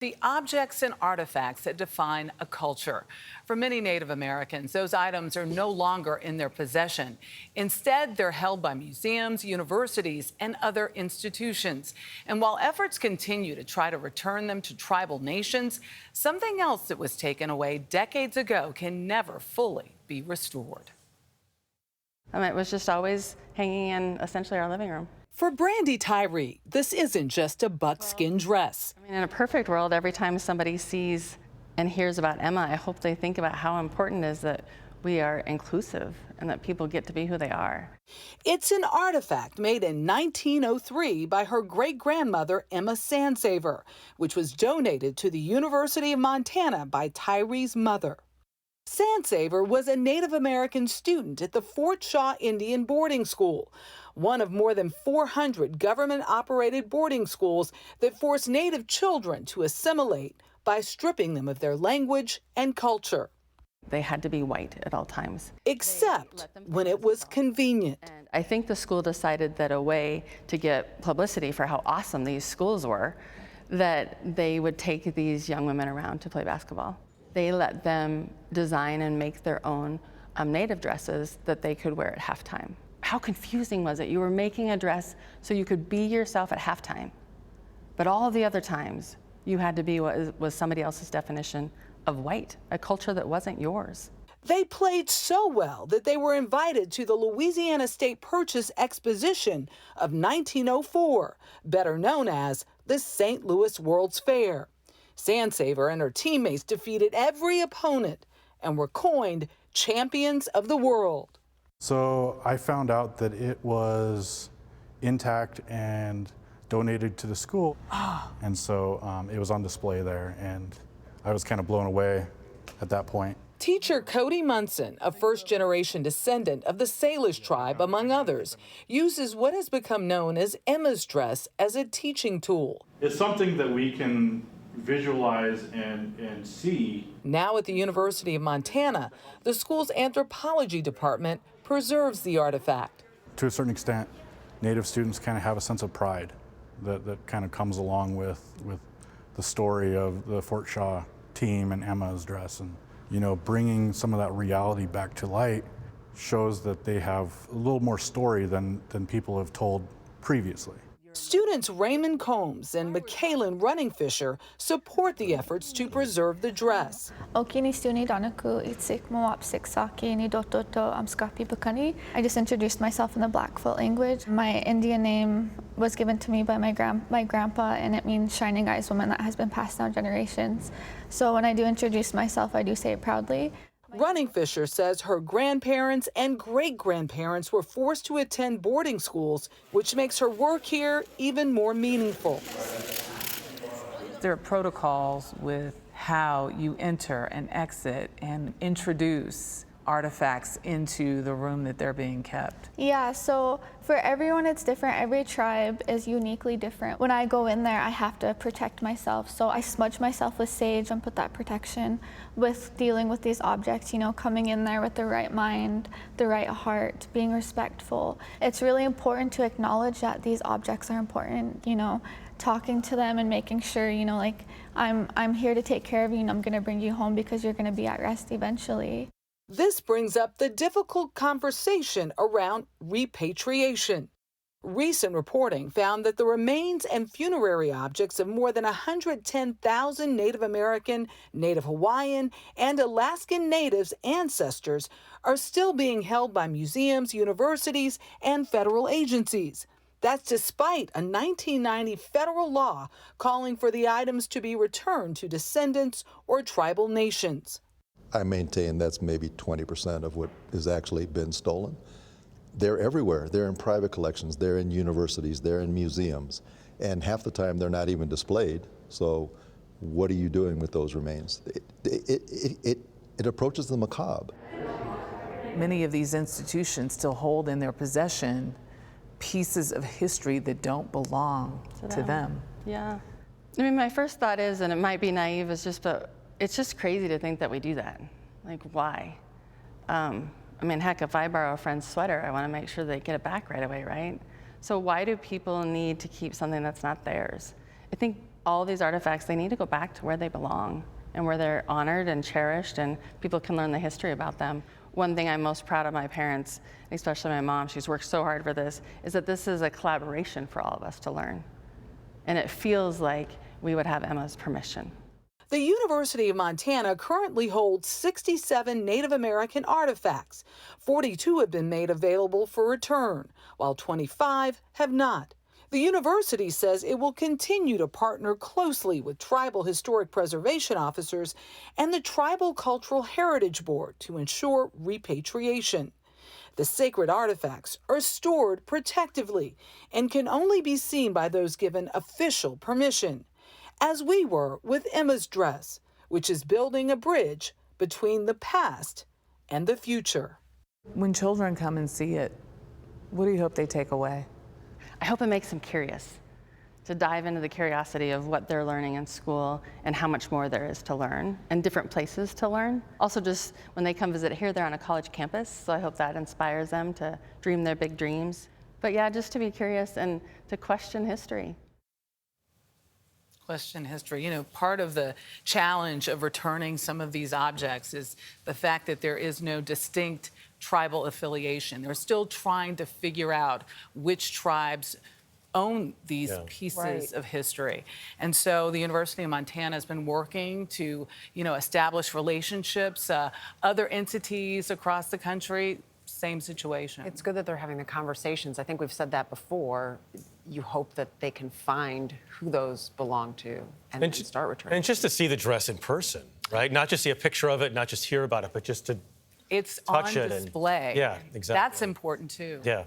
The objects and artifacts that define a culture. For many Native Americans, those items are no longer in their possession. Instead, they're held by museums, universities, and other institutions. And while efforts continue to try to return them to tribal nations, something else that was taken away decades ago can never fully be restored. It was just always hanging in essentially our living room. For Brandy Tyree, this isn't just a buckskin dress. In a perfect world, every time somebody sees and hears about Emma, I hope they think about how important it is that we are inclusive and that people get to be who they are. It's an artifact made in 1903 by her great-grandmother, Emma Sandsaver, which was donated to the University of Montana by Tyree's mother. Sandsaver was a Native American student at the Fort Shaw Indian Boarding School, one of more than 400 government-operated boarding schools that force Native children to assimilate by stripping them of their language and culture. They had to be white at all times. Except when it was convenient. And I think the school decided that a way to get publicity for how awesome these schools were, that they would take these young women around to play basketball. They let them design and make their own Native dresses that they could wear at halftime. How confusing was it? You were making a dress so you could be yourself at halftime, but all the other times you had to be what was somebody else's definition of white, a culture that wasn't yours. They played so well that they were invited to the Louisiana State Purchase Exposition of 1904, better known as the St. Louis World's Fair. Sandsaver and her teammates defeated every opponent and were coined champions of the world. So I found out that it was intact and donated to the school. And so it was on display there, and I was kind of blown away at that point. Teacher Cody Munson, a first-generation descendant of the Salish tribe, among others, uses what has become known as Emma's dress as a teaching tool. It's something that we can visualize and see. Now at the University of Montana, the school's anthropology department preserves the artifact. To a certain extent, Native students kind of have a sense of pride that kind of comes along with the story of the Fort Shaw team and Emma's dress. And, you know, bringing some of that reality back to light shows that they have a little more story than people have told previously. Students Raymond Combs and McKaylin Runningfisher support the efforts to preserve the dress. I just introduced myself in the Blackfoot language. My Indian name was given to me by my grandpa, and it means shining eyes woman. That has been passed down generations. So when I do introduce myself, I do say it proudly. Runningfisher says her grandparents and great-grandparents were forced to attend boarding schools, which makes her work here even more meaningful. There are protocols with how you enter and exit and introduce artifacts into the room that they're being kept. Yeah, so for everyone it's different. Every tribe is uniquely different. When I go in there, I have to protect myself. So I smudge myself with sage and put that protection with dealing with these objects, you know, coming in there with the right mind, the right heart, being respectful. It's really important to acknowledge that these objects are important, you know, talking to them and making sure, you know, like, I'm here to take care of you and I'm gonna bring you home because you're gonna be at rest eventually. This brings up the difficult conversation around repatriation. Recent reporting found that the remains and funerary objects of more than 110,000 Native American, Native Hawaiian, and Alaskan Natives' ancestors are still being held by museums, universities, and federal agencies. That's despite a 1990 federal law calling for the items to be returned to descendants or tribal nations. I maintain that's maybe 20% of what has actually been stolen. They're everywhere. They're in private collections, they're in universities, they're in museums, and half the time they're not even displayed. So what are you doing with those remains? It approaches the macabre. Many of these institutions still hold in their possession pieces of history that don't belong to them. Yeah. I mean, my first thought is, and it might be naive, but it's just crazy to think that we do that. Like, why? I mean, heck, if I borrow a friend's sweater, I want to make sure they get it back right away, right? So why do people need to keep something that's not theirs? I think All these artifacts, they need to go back to where they belong and where they're honored and cherished and people can learn the history about them. One thing I'm most proud of my parents, especially my mom, she's worked so hard for this, is that this is a collaboration for all of us to learn. And it feels like we would have Emma's permission. The University of Montana currently holds 67 Native American artifacts. 42 have been made available for return, while 25 have not. The university says it will continue to partner closely with tribal historic preservation officers and the Tribal Cultural Heritage Board to ensure repatriation. The sacred artifacts are stored protectively and can only be seen by those given official permission, as we were with Emma's dress, which is building a bridge between the past and the future. When children come and see it, what do you hope they take away? I hope it makes them curious, to dive into the curiosity of what they're learning in school and how much more there is to learn and different places to learn. Also, just when they come visit here, they're on a college campus, so I hope that inspires them to dream their big dreams. But yeah, just to be curious and to question history. Question history. You know, part of the challenge of returning some of these objects is the fact that there is no distinct tribal affiliation. They're still trying to figure out which tribes own these pieces of history. And so the University of Montana has been working to, establish relationships, other entities across the country, same situation. It's good that they're having the conversations. I think we've said that before. You hope that they can find who those belong to and start returning. And just to see the dress in person, right? Not just see a picture of it, not just hear about it, but just to It's touch on it display. yeah, exactly. That's important too. Yeah.